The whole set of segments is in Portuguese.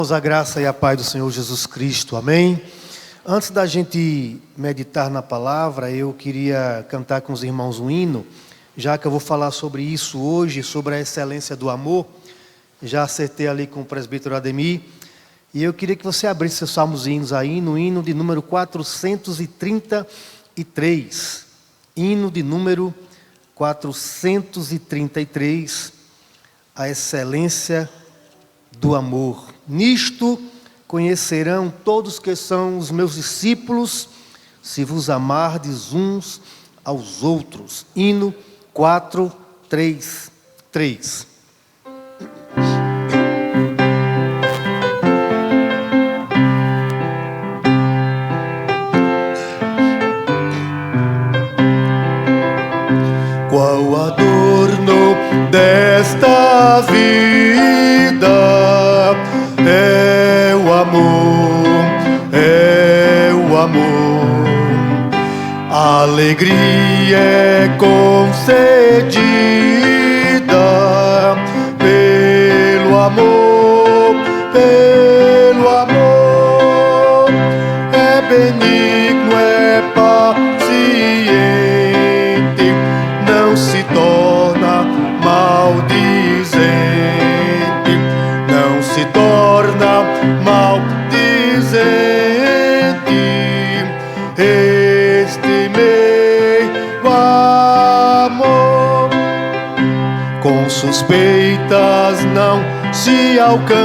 A graça e a paz do Senhor Jesus Cristo, amém? Antes da gente meditar na palavra, eu queria cantar com os irmãos um hino, já que eu vou falar sobre isso hoje, sobre a excelência do amor. Já acertei ali com o presbítero Ademir, e eu queria que você abrisse seus salmos e hinos aí, no hino de número 433, hino de número 433, a excelência do amor. Nisto conhecerão todos que são os meus discípulos, se vos amardes uns aos outros. Hino 433. Qual adorno desta vida é o amor, é o amor. A alegria é concedida pelo amor, pelo amor. É benigno, é paciente, não se torna maldizente, não se torna maldizente. Este meu amor com suspeitas não se alcança.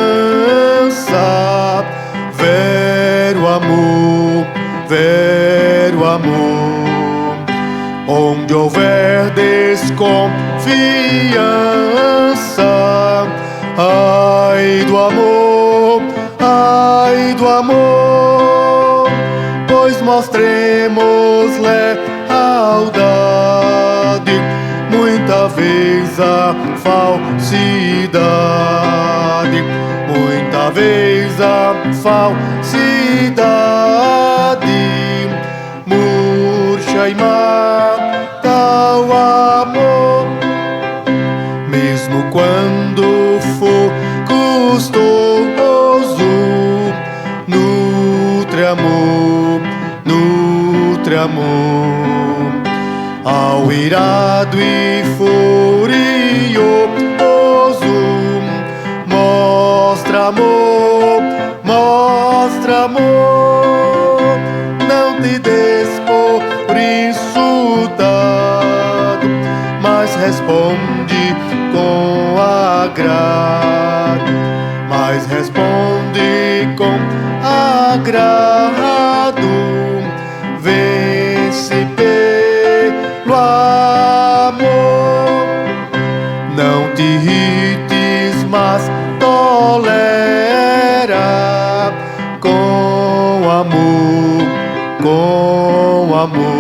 Vero amor, vero amor. Onde houver desconfiança, ai do amor, ai do amor, pois mostremos lealdade, muita vez a falsidade, muita vez a falsidade murcha e mata o amor, mesmo quando for custoso. Nutre amor, nutre amor. Ao irado e furioso, mostra amor, mostra amor. Não te des por insultado, mas responde com agrado, mas responde com agrado. Vence pelo amor, não te irrites, mas tolera com amor, com amor.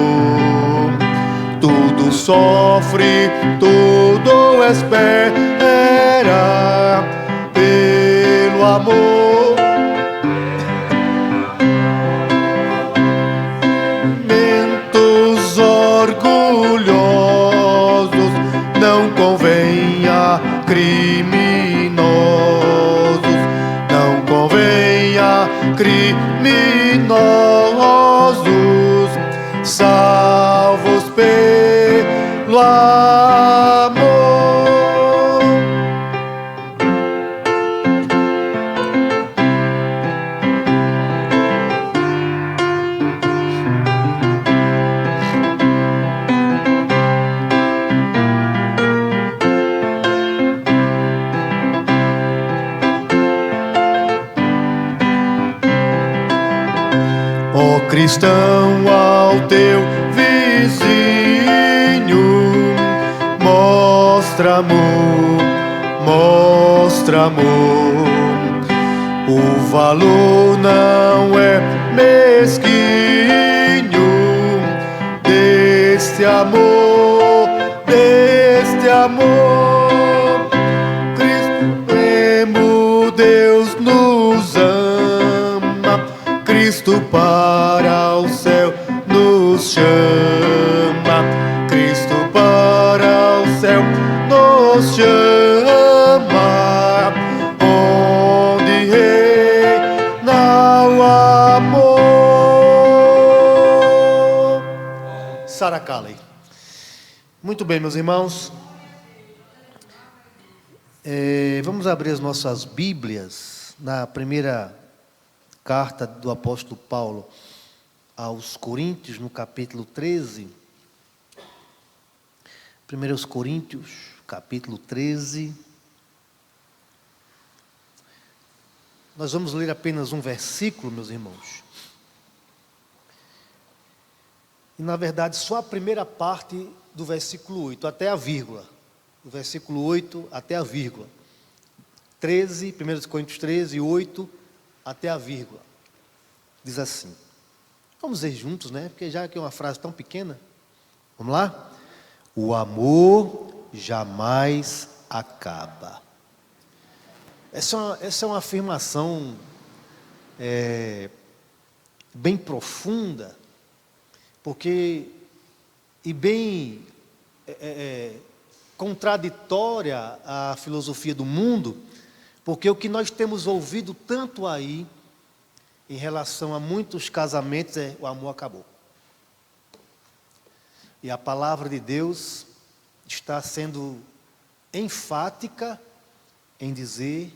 Tudo sofre, tudo espera pelo amor. Mentos orgulhosos não convém a criminosos, não convém a criminosos, salvos pelo amor. Ó cristão, ao teu vizinho mostra amor, mostra amor. O valor não é mesquinho deste amor, deste amor. Cristo, Deus nos ama, Cristo para o céu nos chama, Cristo para o céu nos chama. Onde Sarah Calley. Muito bem, meus irmãos. Vamos abrir as nossas Bíblias na primeira carta do apóstolo Paulo aos Coríntios, no capítulo 13. 1 Coríntios, capítulo 13. Nós vamos ler apenas um versículo, meus irmãos. E, na verdade, só a primeira parte do versículo 8, até a vírgula. Do versículo 8 até a vírgula. 13, 1 Coríntios 13, 8 até a vírgula. Diz assim. Vamos ler juntos, né? Porque já que é uma frase tão pequena. Vamos lá? O amor jamais acaba. Essa é uma afirmação bem profunda, porque e bem contraditória à filosofia do mundo, porque o que nós temos ouvido tanto aí, em relação a muitos casamentos, o amor acabou. E a palavra de Deus está sendo enfática em dizer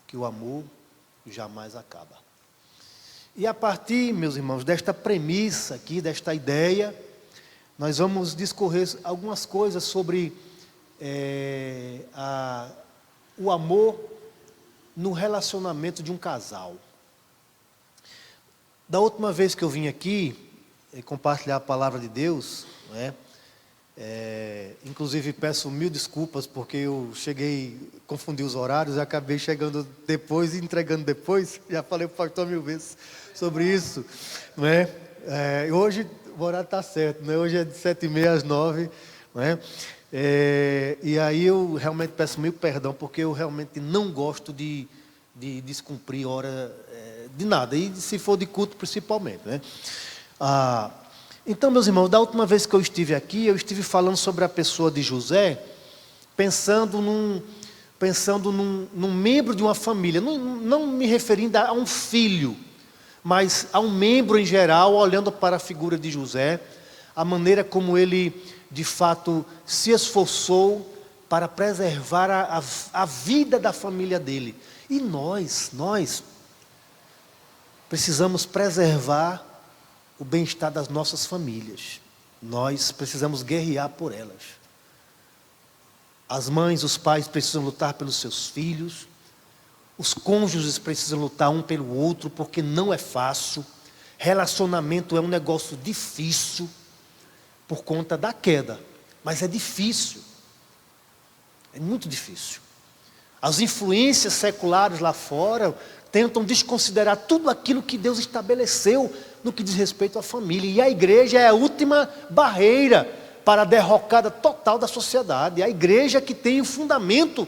que o amor jamais acaba. E a partir, meus irmãos, desta premissa aqui, desta ideia, nós vamos discorrer algumas coisas sobre o amor no relacionamento de um casal. Da última vez que eu vim aqui compartilhar a palavra de Deus, inclusive peço mil desculpas porque eu confundi os horários e acabei chegando depois e entregando depois. Já falei para o pastor 1000 vezes sobre isso, não é? Hoje o horário está certo, né? Hoje é de 7h30 às 9h, não é? E aí eu realmente peço mil perdão porque eu realmente não gosto de descumprir hora de nada, e se for de culto principalmente, né? Então, meus irmãos, da última vez que eu estive aqui, eu estive falando sobre a pessoa de José, pensando num membro de uma família, não me referindo a um filho, mas a um membro em geral, olhando para a figura de José, a maneira como ele, de fato, se esforçou para preservar a vida da família dele. E nós precisamos preservar o bem-estar das nossas famílias. Nós precisamos guerrear por elas. As mães, os pais precisam lutar pelos seus filhos. Os cônjuges precisam lutar um pelo outro, porque não é fácil. Relacionamento é um negócio difícil, por conta da queda. Mas é difícil. É muito difícil. As influências seculares lá fora tentam desconsiderar tudo aquilo que Deus estabeleceu no que diz respeito à família. E a igreja é a última barreira para a derrocada total da sociedade. A igreja que tem o fundamento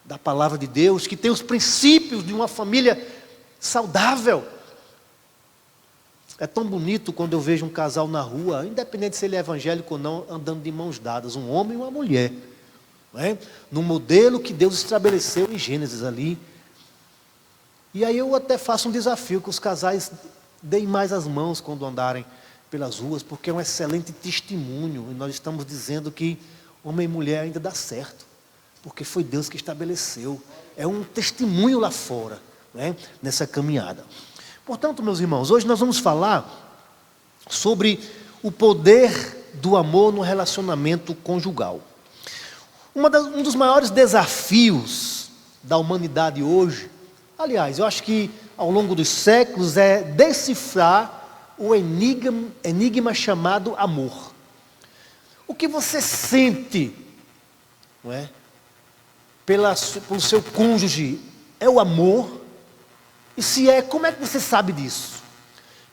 da palavra de Deus, que tem os princípios de uma família saudável. É tão bonito quando eu vejo um casal na rua, independente se ele é evangélico ou não, andando de mãos dadas, um homem e uma mulher. Não é? No modelo que Deus estabeleceu em Gênesis ali. E aí eu até faço um desafio, que os casais deem mais as mãos quando andarem pelas ruas, porque é um excelente testemunho, e nós estamos dizendo que homem e mulher ainda dá certo, porque foi Deus que estabeleceu, é um testemunho lá fora, né, nessa caminhada. Portanto, meus irmãos, hoje nós vamos falar sobre o poder do amor no relacionamento conjugal. Um dos maiores desafios da humanidade hoje, aliás, eu acho que ao longo dos séculos, é decifrar o enigma chamado amor. O que você sente, não é, pelo seu cônjuge é o amor? E se é, como é que você sabe disso?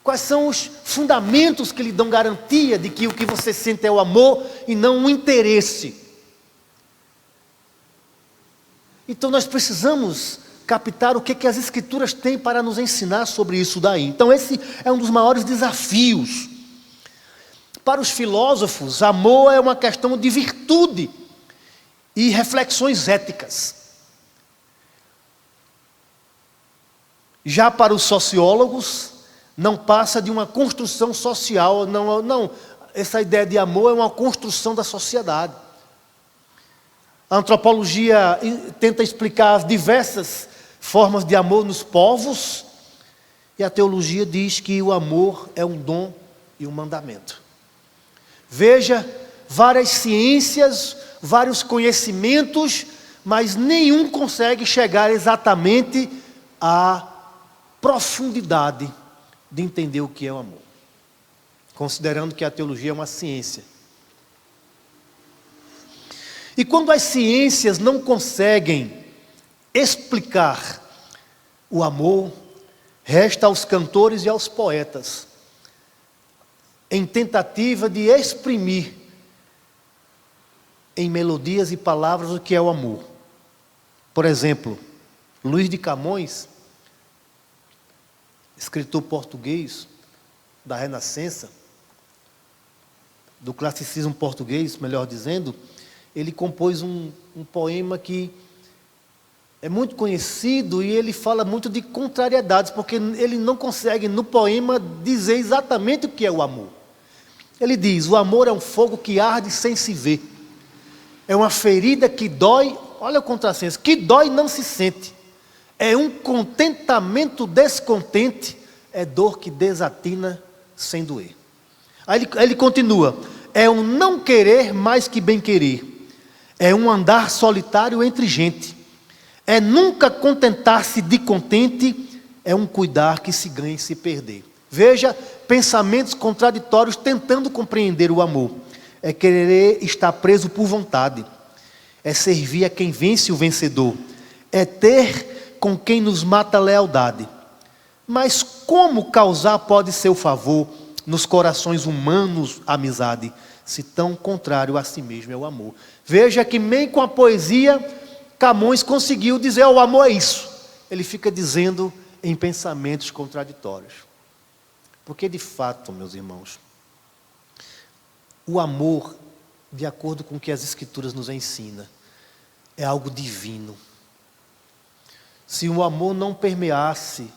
Quais são os fundamentos que lhe dão garantia de que o que você sente é o amor e não um interesse? Então nós precisamos captar o que as Escrituras têm para nos ensinar sobre isso daí. Então esse é um dos maiores desafios. Para os filósofos, amor é uma questão de virtude e reflexões éticas. Já para os sociólogos, não passa de uma construção social, essa ideia de amor é uma construção da sociedade. A antropologia tenta explicar as diversas formas de amor nos povos, e a teologia diz que o amor é um dom e um mandamento. Veja, várias ciências, vários conhecimentos, mas nenhum consegue chegar exatamente à profundidade de entender o que é o amor, considerando que a teologia é uma ciência. E quando as ciências não conseguem explicar o amor, resta aos cantores e aos poetas, em tentativa de exprimir em melodias e palavras o que é o amor. Por exemplo, Luís de Camões, escritor português da Renascença, do classicismo português, melhor dizendo, ele compôs um poema que é muito conhecido e ele fala muito de contrariedades, porque ele não consegue no poema dizer exatamente o que é o amor. Ele diz: o amor é um fogo que arde sem se ver, é uma ferida que dói, olha o contrassenso, que dói e não se sente, é um contentamento descontente, é dor que desatina sem doer. Aí ele continua: é um não querer mais que bem querer, é um andar solitário entre gente, é nunca contentar-se de contente, é um cuidar que se ganha e se perder. Veja, pensamentos contraditórios tentando compreender o amor. É querer estar preso por vontade, é servir a quem vence o vencedor, é ter com quem nos mata a lealdade. Mas como causar pode ser o favor nos corações humanos amizade, se tão contrário a si mesmo é o amor? Veja que nem com a poesia Camões conseguiu dizer: o amor é isso. Ele fica dizendo em pensamentos contraditórios. Porque de fato, meus irmãos, o amor, de acordo com o que as Escrituras nos ensinam, é algo divino. Se o amor não permeasse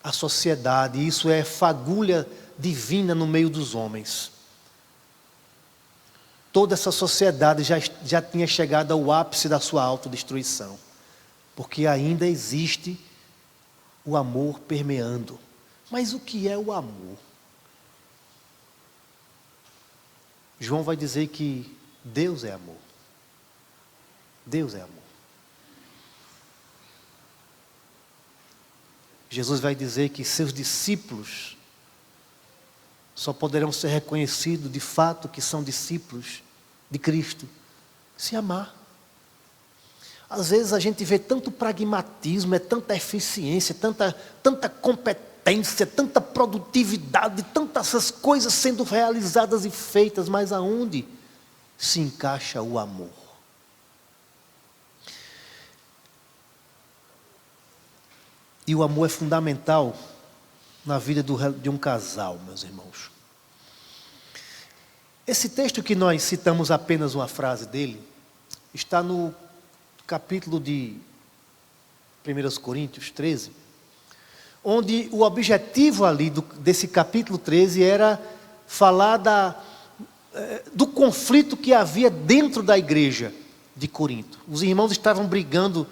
a sociedade, isso é fagulha divina no meio dos homens, toda essa sociedade já tinha chegado ao ápice da sua autodestruição, porque ainda existe o amor permeando. Mas o que é o amor? João vai dizer que Deus é amor. Deus é amor. Jesus vai dizer que seus discípulos só poderão ser reconhecidos de fato que são discípulos de Cristo se amar. Às vezes a gente vê tanto pragmatismo, é tanta eficiência, tanta competência, tanta produtividade, tantas essas coisas sendo realizadas e feitas, mas aonde se encaixa o amor? E o amor é fundamental na vida de um casal, meus irmãos. Esse texto que nós citamos apenas uma frase dele, está no capítulo de 1 Coríntios 13, onde o objetivo ali desse capítulo 13 era falar do conflito que havia dentro da igreja de Corinto. Os irmãos estavam brigando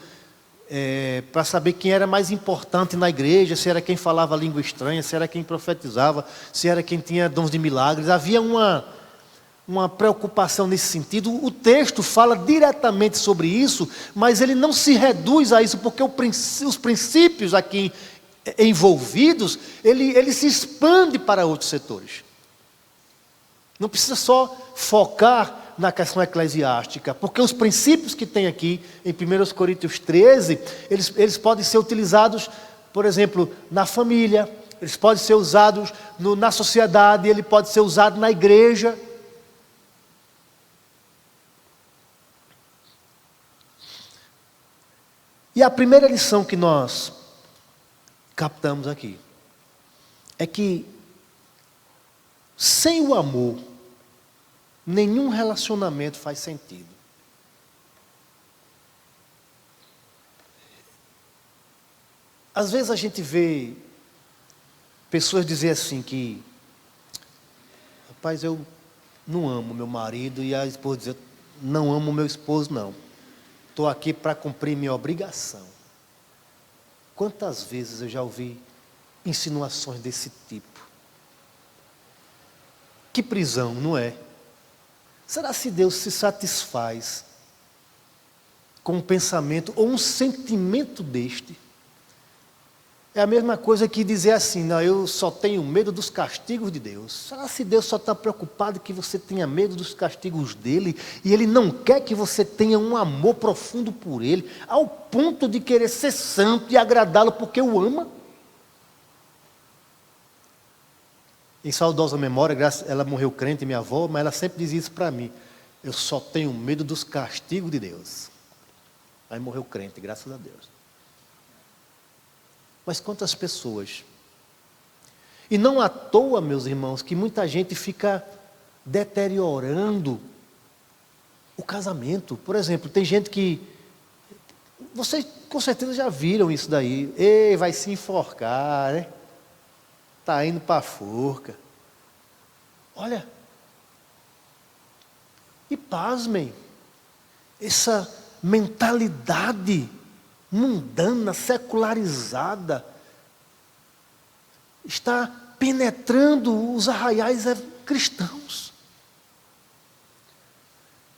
para saber quem era mais importante na igreja, se era quem falava língua estranha, se era quem profetizava, se era quem tinha dons de milagres. Havia uma preocupação nesse sentido. O texto fala diretamente sobre isso, mas ele não se reduz a isso, porque os princípios aqui envolvidos, ele se expande para outros setores. Não precisa só focar na questão eclesiástica, porque os princípios que tem aqui em 1 Coríntios 13, eles podem ser utilizados, por exemplo, na família, eles podem ser usados na sociedade, ele pode ser usado na igreja. E a primeira lição que nós captamos aqui é que sem o amor, nenhum relacionamento faz sentido. Às vezes a gente vê pessoas dizer assim que: rapaz, eu não amo meu marido, e a esposa diz, não amo meu esposo, não. Estou aqui para cumprir minha obrigação. Quantas vezes eu já ouvi insinuações desse tipo? Que prisão, não é? Será se Deus se satisfaz com um pensamento ou um sentimento deste? É a mesma coisa que dizer assim, não, eu só tenho medo dos castigos de Deus. Será se Deus só está preocupado que você tenha medo dos castigos dele e ele não quer que você tenha um amor profundo por ele, ao ponto de querer ser santo e agradá-lo porque o ama? Em saudosa memória, ela morreu crente, minha avó, mas ela sempre dizia isso para mim, eu só tenho medo dos castigos de Deus. Aí morreu crente, graças a Deus. Mas quantas pessoas? E não à toa, meus irmãos, que muita gente fica deteriorando o casamento. Por exemplo, tem gente que... Vocês com certeza já viram isso daí. Ei, vai se enforcar, né? Está indo para a forca. Olha. E pasmem. Essa mentalidade mundana, secularizada, está penetrando os arraiais cristãos.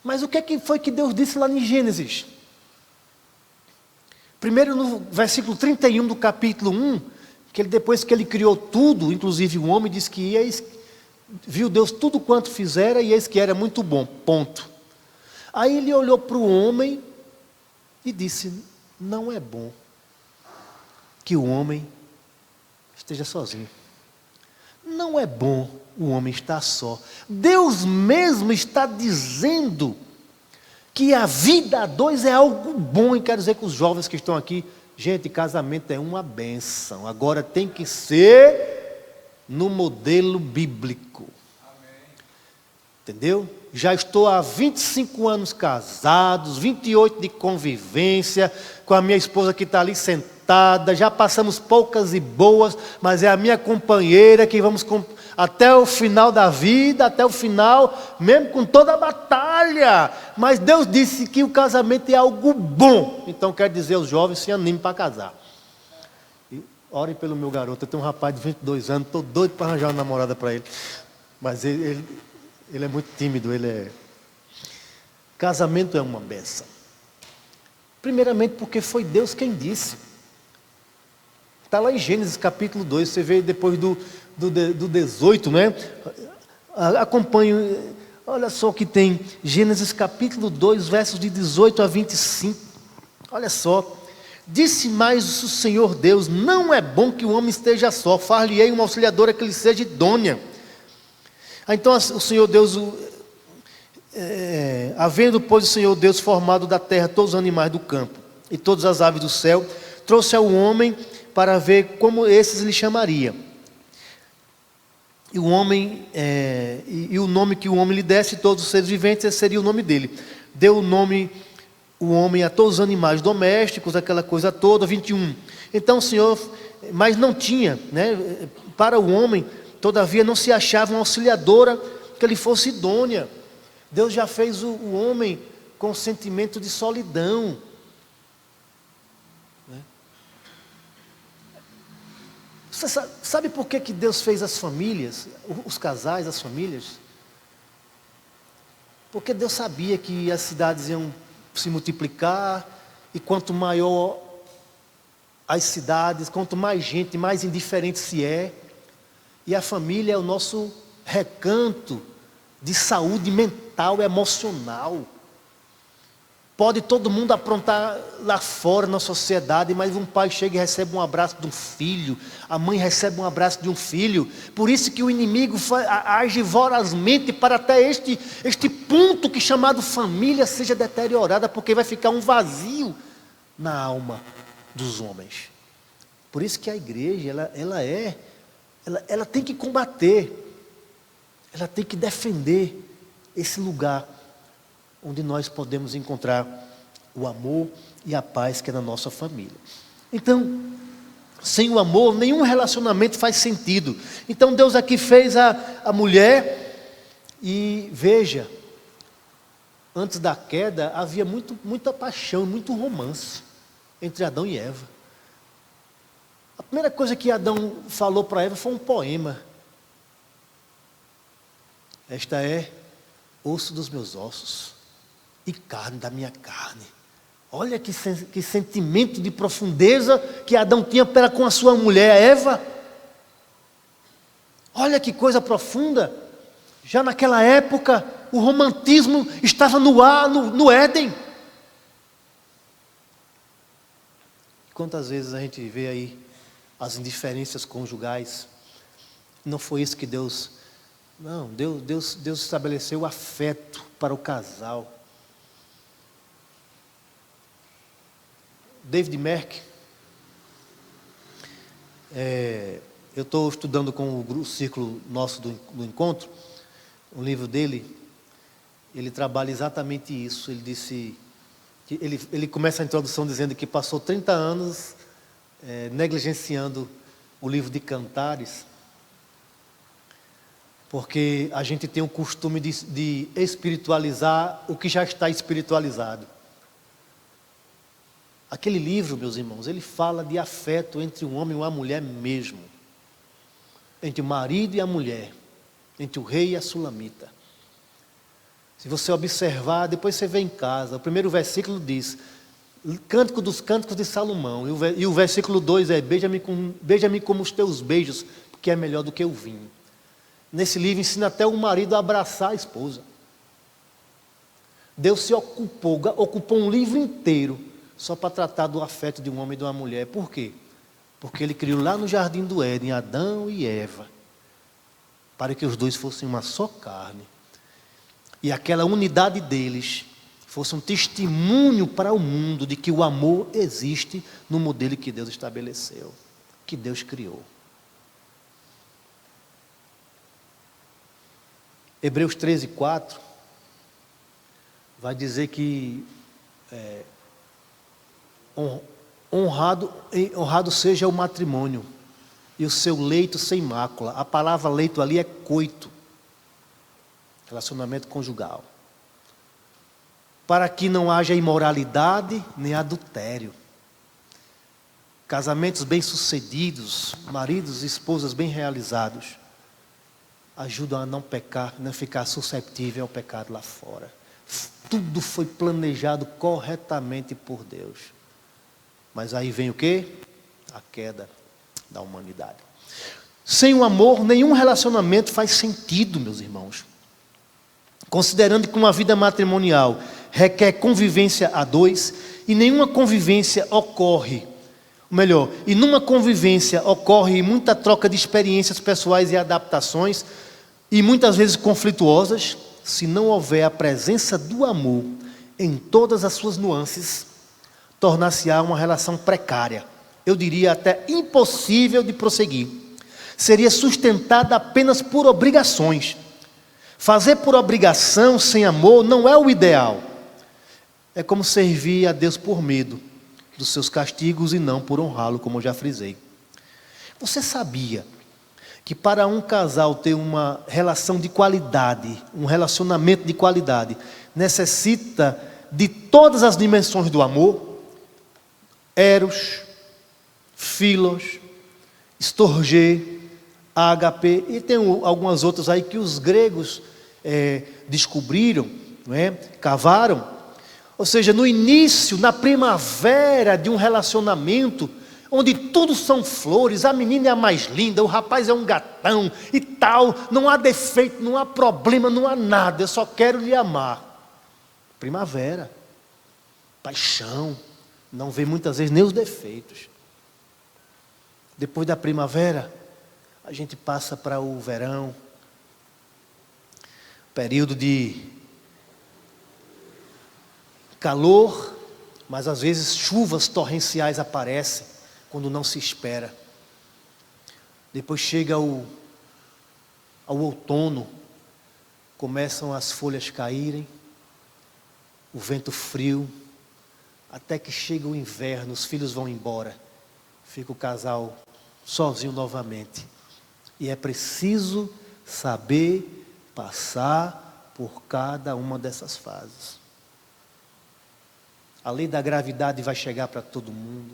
Mas o que é que foi que Deus disse lá em Gênesis? Primeiro no versículo 31 do capítulo 1, que depois que ele criou tudo, inclusive o homem, disse que viu Deus tudo quanto fizera e eis que era muito bom, ponto. Aí ele olhou para o homem e disse, não é bom que o homem esteja sozinho. Não é bom o homem estar só. Deus mesmo está dizendo que a vida a dois é algo bom. E quero dizer que os jovens que estão aqui, gente, casamento é uma bênção. Agora tem que ser no modelo bíblico. Entendeu? Já estou há 25 anos casados, 28 de convivência, com a minha esposa que está ali sentada, já passamos poucas e boas, mas é a minha companheira que vamos até o final da vida, até o final, mesmo com toda a batalha. Mas Deus disse que o casamento é algo bom, então quer dizer, os jovens se animem para casar. E orem pelo meu garoto, eu tenho um rapaz de 22 anos, estou doido para arranjar uma namorada para ele, mas ele é muito tímido, Casamento é uma bênção. Primeiramente porque foi Deus quem disse. Está lá em Gênesis capítulo 2, você vê depois do 18, né? Acompanhe, olha só o que tem, Gênesis capítulo 2, versos de 18 a 25. Olha só. Disse mais o Senhor Deus, não é bom que o homem esteja só, far-lhe-ei uma auxiliadora que lhe seja idônea. Então o Senhor Deus, havendo pois o Senhor Deus formado da terra todos os animais do campo e todas as aves do céu, trouxe ao homem para ver como esses lhe chamaria. E o homem, e o nome que o homem lhe desse, todos os seres viventes, esse seria o nome dele. Deu o nome, o homem, a todos os animais domésticos, aquela coisa toda, 21. Então o Senhor, mas não tinha, né, para o homem, todavia não se achava uma auxiliadora que lhe fosse idônea. Deus já fez o homem com sentimento de solidão. Você sabe por que Deus fez as famílias, os casais, as famílias? Porque Deus sabia que as cidades iam se multiplicar, e quanto maior as cidades, quanto mais gente, mais indiferente se é. E a família é o nosso recanto de saúde mental, emocional. Pode todo mundo aprontar lá fora na sociedade, mas um pai chega e recebe um abraço de um filho, a mãe recebe um abraço de um filho. Por isso que o inimigo age vorazmente para até este ponto que chamado família seja deteriorada, porque vai ficar um vazio na alma dos homens. Por isso que a igreja, ela tem que combater, ela tem que defender esse lugar onde nós podemos encontrar o amor e a paz que é na nossa família. Então, sem o amor, nenhum relacionamento faz sentido. Então Deus aqui fez a mulher E veja, antes da queda havia muita paixão, muito romance entre Adão e Eva. A primeira coisa que Adão falou para Eva foi um poema. Esta é osso dos meus ossos e carne da minha carne. Olha que sentimento de profundeza que Adão tinha para com a sua mulher Eva. Olha que coisa profunda. Já naquela época, o romantismo estava no ar, no Éden. Quantas vezes a gente vê aí as indiferenças conjugais? Não foi isso que Deus... Não, Deus estabeleceu o afeto para o casal. David Merck, eu estou estudando com o círculo nosso do encontro, um livro dele, ele trabalha exatamente isso. Ele disse, que ele começa a introdução dizendo que passou 30 anos negligenciando o livro de Cantares, porque a gente tem o costume de espiritualizar o que já está espiritualizado. Aquele livro, meus irmãos, ele fala de afeto entre um homem e uma mulher mesmo. Entre o marido e a mulher. Entre o rei e a sulamita. Se você observar, depois você vê em casa, o primeiro versículo diz, Cântico dos Cânticos de Salomão, e o versículo 2 é, beija-me como os teus beijos, porque é melhor do que o vinho. Nesse livro ensina até o marido a abraçar a esposa. Deus se ocupou um livro inteiro, só para tratar do afeto de um homem e de uma mulher. Por quê? Porque Ele criou lá no Jardim do Éden, Adão e Eva, para que os dois fossem uma só carne. E aquela unidade deles fosse um testemunho para o mundo de que o amor existe no modelo que Deus estabeleceu, que Deus criou. Hebreus 13:4 vai dizer que honrado seja o matrimônio e o seu leito sem mácula. A palavra leito ali é coito, relacionamento conjugal, para que não haja imoralidade nem adultério. Casamentos bem-sucedidos, maridos e esposas bem realizados, ajudam a não pecar, não ficar susceptível ao pecado lá fora. Tudo foi planejado corretamente por Deus. Mas aí vem o quê? A queda da humanidade. Sem o amor, nenhum relacionamento faz sentido, meus irmãos. Considerando que uma vida matrimonial requer convivência a dois, e nenhuma convivência ocorre, ou melhor, e numa convivência ocorre muita troca de experiências pessoais e adaptações, e muitas vezes conflituosas, se não houver a presença do amor em todas as suas nuances, tornar-se-á uma relação precária, eu diria até impossível de prosseguir. Seria sustentada apenas por obrigações. Fazer por obrigação sem amor não é o ideal. É como servir a Deus por medo dos seus castigos e não por honrá-lo, como eu já frisei. Você sabia que para um casal ter uma relação de qualidade, um relacionamento de qualidade, necessita de todas as dimensões do amor? Eros, Philos, Storge, Ágape, e tem algumas outras aí que os gregos descobriram, não é? Cavaram. Ou seja, no início, na primavera de um relacionamento, onde tudo são flores, a menina é a mais linda, o rapaz é um gatão e tal, não há defeito, não há problema, não há nada, eu só quero lhe amar. Primavera, paixão, não vê muitas vezes nem os defeitos. Depois da primavera, a gente passa para o verão, período de calor, mas às vezes chuvas torrenciais aparecem, quando não se espera. Depois chega ao outono, começam as folhas caírem, o vento frio, até que chega o inverno, os filhos vão embora, fica o casal sozinho novamente. E é preciso saber passar por cada uma dessas fases. A lei da gravidade vai chegar para todo mundo.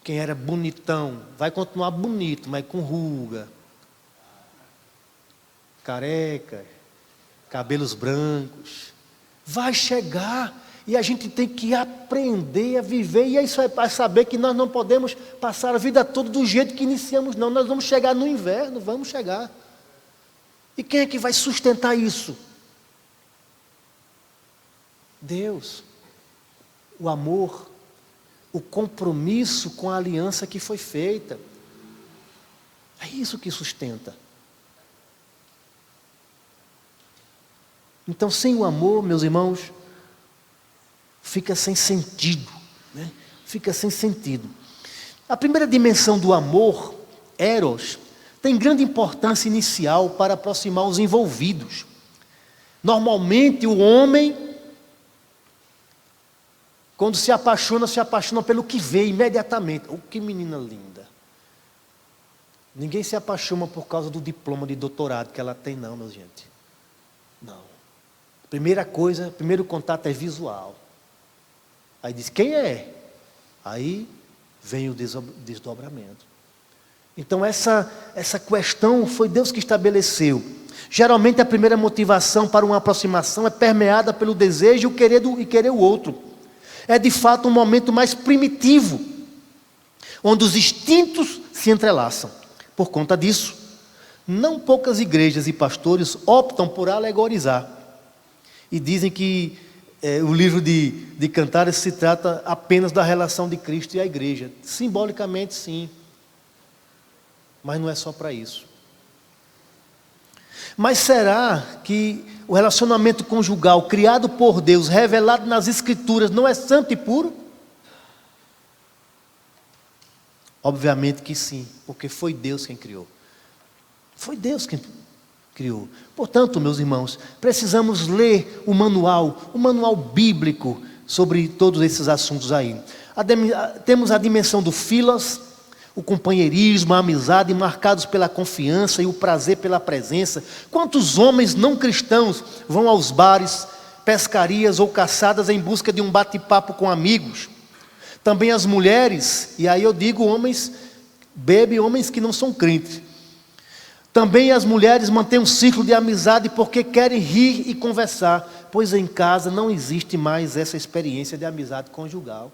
Quem era bonitão vai continuar bonito, mas com ruga, careca, cabelos brancos. Vai chegar e a gente tem que aprender a viver. E isso é para saber que nós não podemos passar a vida toda do jeito que iniciamos, não. Nós vamos chegar no inverno, vamos chegar. E quem é que vai sustentar isso? Deus. O amor, o compromisso com a aliança que foi feita. É isso que sustenta. Então, sem o amor, meus irmãos, fica sem sentido, né? Fica sem sentido. A primeira dimensão do amor, eros, tem grande importância inicial para aproximar os envolvidos. Normalmente, o homem, quando se apaixona pelo que vê imediatamente. Oh, que menina linda. Ninguém se apaixona por causa do diploma de doutorado que ela tem, não, meu gente. Não. Primeira coisa, primeiro contato é visual. Aí diz, quem é? Aí vem o desdobramento. Então essa questão foi Deus que estabeleceu. Geralmente a primeira motivação para uma aproximação é permeada pelo desejo e querer o outro. É de fato um momento mais primitivo, onde os instintos se entrelaçam. Por conta disso, não poucas igrejas e pastores optam por alegorizar. E dizem que o livro de Cantares se trata apenas da relação de Cristo e a igreja. Simbolicamente, sim. Mas não é só para isso. Mas será que o relacionamento conjugal criado por Deus, revelado nas Escrituras, não é santo e puro? Obviamente que sim, porque foi Deus quem criou. Foi Deus quem criou. Portanto, meus irmãos, precisamos ler o manual bíblico sobre todos esses assuntos aí. Temos a dimensão do philos, o companheirismo, a amizade, marcados pela confiança e o prazer pela presença. Quantos homens não cristãos vão aos bares, pescarias ou caçadas em busca de um bate-papo com amigos? Também as mulheres, e aí eu digo homens que não são crentes. Também as mulheres mantêm um ciclo de amizade porque querem rir e conversar, pois em casa não existe mais essa experiência de amizade conjugal.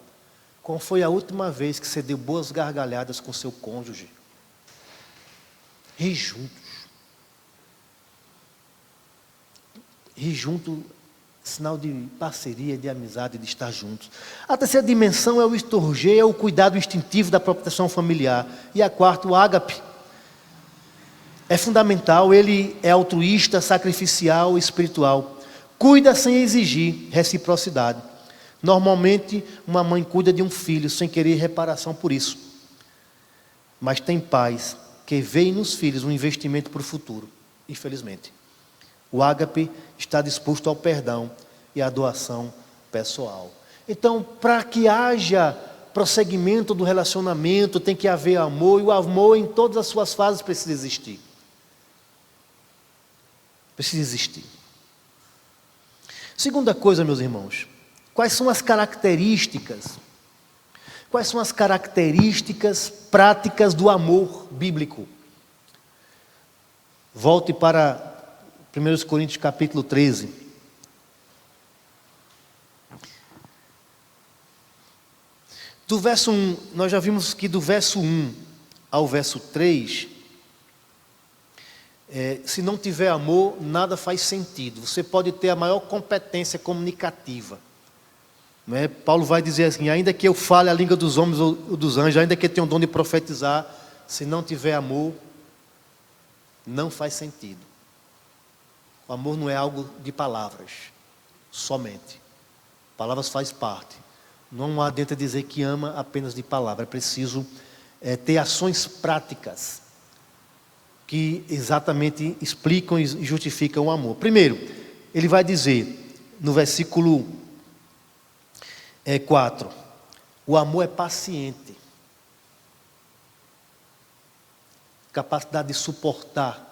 Qual foi a última vez que você deu boas gargalhadas com seu cônjuge? Rir juntos. Rir junto, sinal de parceria, de amizade, de estar juntos. A terceira dimensão é o estorger, é o cuidado instintivo da proteção familiar. E a quarta, o ágape. É fundamental, ele é altruísta, sacrificial, espiritual. Cuida sem exigir reciprocidade. Normalmente, uma mãe cuida de um filho sem querer reparação por isso. Mas tem pais que veem nos filhos um investimento para o futuro, infelizmente. O ágape está disposto ao perdão e à doação pessoal. Então, para que haja prosseguimento do relacionamento, tem que haver amor, e o amor em todas as suas fases precisa existir. Precisa existir. Segunda coisa, meus irmãos, quais são as características práticas do amor bíblico? Volte para 1 Coríntios capítulo 13. Do verso 1, nós já vimos que do verso 1 ao verso 3, se não tiver amor, nada faz sentido. Você pode ter a maior competência comunicativa. Não é? Paulo vai dizer assim, ainda que eu fale a língua dos homens ou dos anjos, ainda que eu tenha o dom de profetizar, se não tiver amor, não faz sentido. O amor não é algo de palavras, somente. Palavras faz parte. Não adianta dizer que ama apenas de palavra. É preciso ter ações práticas que exatamente explicam e justificam o amor. Primeiro, ele vai dizer, no versículo 4, o amor é paciente. Capacidade de suportar.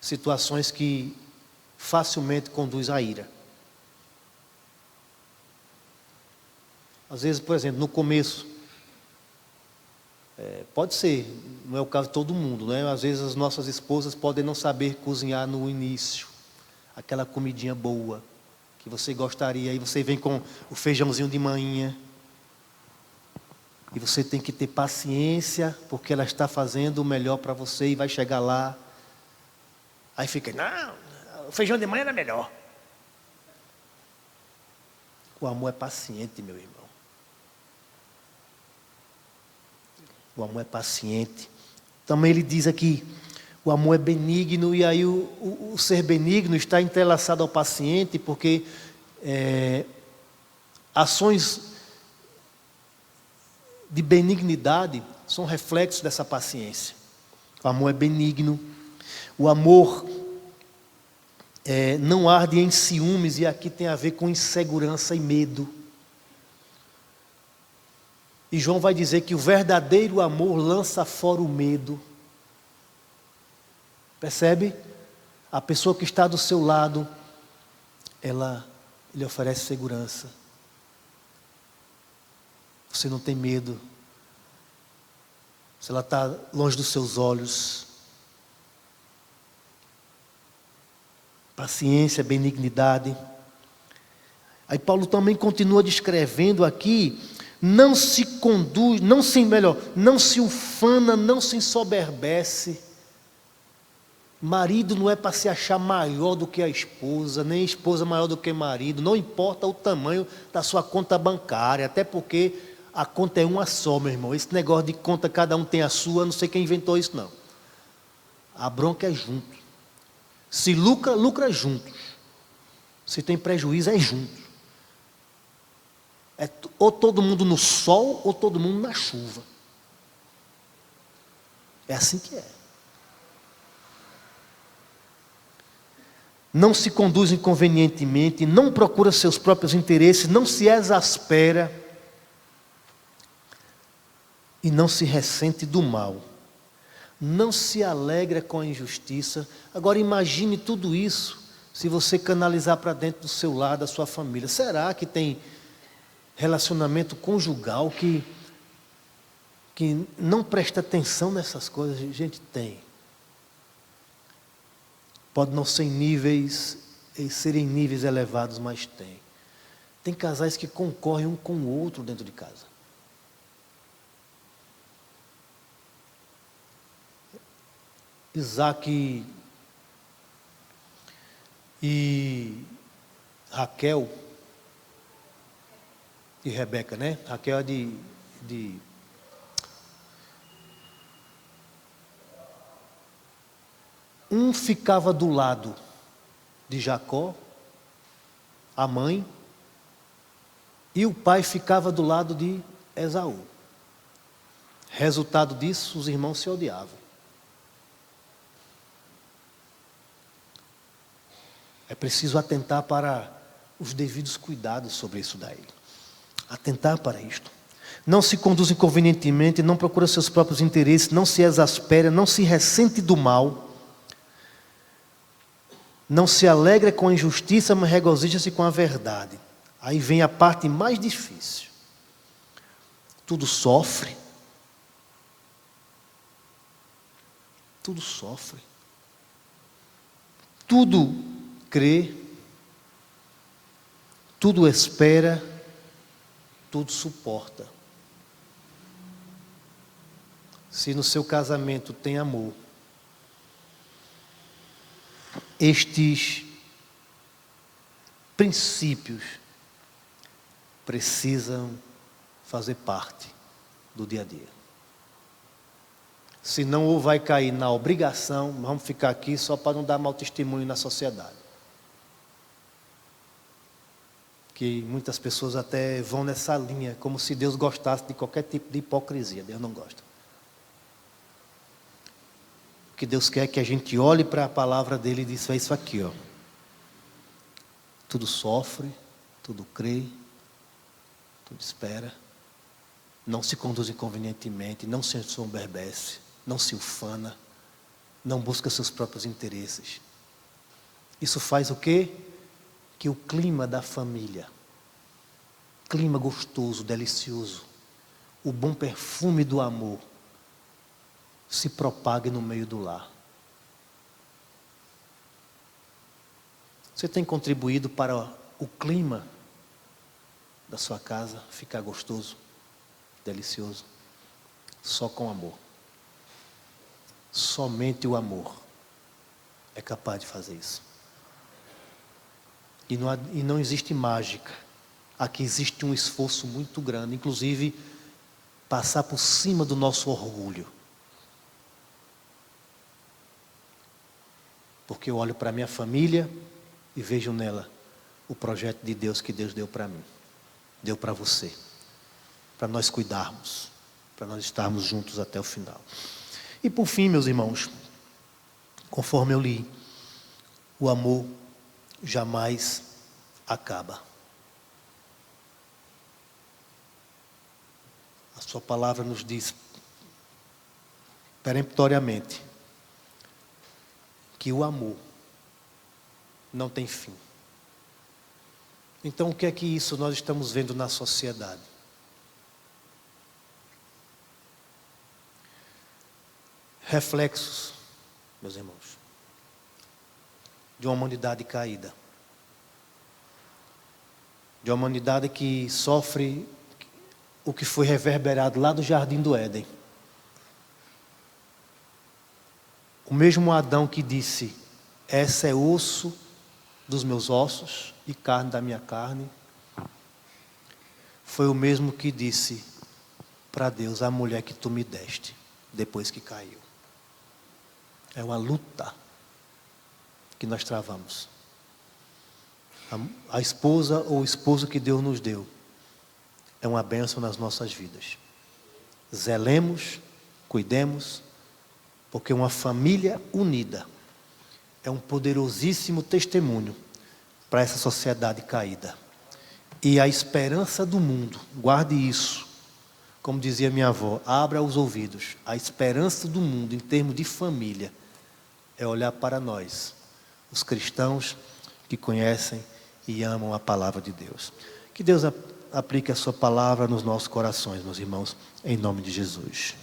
situações que facilmente conduzem à ira. Às vezes, por exemplo, no começo, pode ser, não é o caso de todo mundo, né? Às vezes as nossas esposas podem não saber cozinhar no início, aquela comidinha boa que você gostaria, aí você vem com o feijãozinho de manhã, e você tem que ter paciência, porque ela está fazendo o melhor para você e vai chegar lá, aí fica, não, o feijão de manhã era melhor. O amor é paciente, meu irmão. O amor é paciente. Também ele diz aqui, o amor é benigno, e aí o ser benigno está entrelaçado ao paciente, porque ações de benignidade são reflexos dessa paciência. O amor é benigno. O amor não arde em ciúmes, e aqui tem a ver com insegurança e medo. E João vai dizer que o verdadeiro amor lança fora o medo. Percebe? A pessoa que está do seu lado, ele oferece segurança. Você não tem medo. Se ela está longe dos seus olhos. Paciência, benignidade. Aí Paulo também continua descrevendo aqui, não se ufana, não se ensoberbece. Marido não é para se achar maior do que a esposa, nem esposa maior do que marido, não importa o tamanho da sua conta bancária, até porque a conta é uma só, meu irmão. Esse negócio de conta, cada um tem a sua, não sei quem inventou isso não. A bronca é junto. Se lucra, lucra juntos. Se tem prejuízo, é junto. É ou todo mundo no sol, ou todo mundo na chuva. É assim que é. Não se conduz inconvenientemente, não procura seus próprios interesses, não se exaspera e não se ressente do mal. Não se alegra com a injustiça. Agora imagine tudo isso se você canalizar para dentro do seu lar, da sua família. Será que tem relacionamento conjugal que não presta atenção nessas coisas? Gente, tem. Pode não ser serem níveis elevados, mas tem. Tem casais que concorrem um com o outro dentro de casa. Isaac e Raquel e Rebeca, né? Raquel é um ficava do lado de Jacó, a mãe, e o pai ficava do lado de Esaú. Resultado disso, os irmãos se odiavam. É preciso atentar para os devidos cuidados sobre isso daí. Atentar para isto. Não se conduz inconvenientemente, não procura seus próprios interesses, não se exaspera, não se ressente do mal, não se alegra com a injustiça, mas regozija-se com a verdade. Aí vem a parte mais difícil. Tudo sofre. Tudo sofre. Tudo crê. Tudo espera. Tudo suporta. Se no seu casamento tem amor, estes princípios precisam fazer parte do dia a dia. Senão ou vai cair na obrigação, vamos ficar aqui só para não dar mau testemunho na sociedade. Que muitas pessoas até vão nessa linha, como se Deus gostasse de qualquer tipo de hipocrisia. Deus não gosta. O que Deus quer é que a gente olhe para a palavra dele e diz, é isso aqui, ó. Tudo sofre, tudo crê, tudo espera, não se conduz inconvenientemente, não se ensoberbece, não se ufana, não busca seus próprios interesses. Isso faz o quê? Que o clima da família, clima gostoso, delicioso, o bom perfume do amor, se propague no meio do lar. Você tem contribuído para o clima da sua casa ficar gostoso, delicioso? Só com amor. Somente o amor é capaz de fazer isso. E não existe mágica. Aqui existe um esforço muito grande, inclusive passar por cima do nosso orgulho. Porque eu olho para a minha família e vejo nela o projeto de Deus que Deus deu para mim, deu para você, para nós cuidarmos, para nós estarmos juntos até o final. E por fim, meus irmãos, conforme eu li, o amor jamais acaba. A sua palavra nos diz peremptoriamente que o amor não tem fim. Então, o que é que isso nós estamos vendo na sociedade? Reflexos, meus irmãos, de uma humanidade caída. De uma humanidade que sofre o que foi reverberado lá do Jardim do Éden. O mesmo Adão que disse: essa é osso dos meus ossos e carne da minha carne, foi o mesmo que disse para Deus: a mulher que tu me deste, depois que caiu. É uma luta que nós travamos. A esposa ou o esposo que Deus nos deu é uma bênção nas nossas vidas. Zelemos, cuidemos, porque uma família unida é um poderosíssimo testemunho para essa sociedade caída. E a esperança do mundo, guarde isso, como dizia minha avó, abra os ouvidos. A esperança do mundo em termos de família é olhar para nós, os cristãos que conhecem e amam a palavra de Deus. Que Deus aplique a sua palavra nos nossos corações, meus irmãos, em nome de Jesus.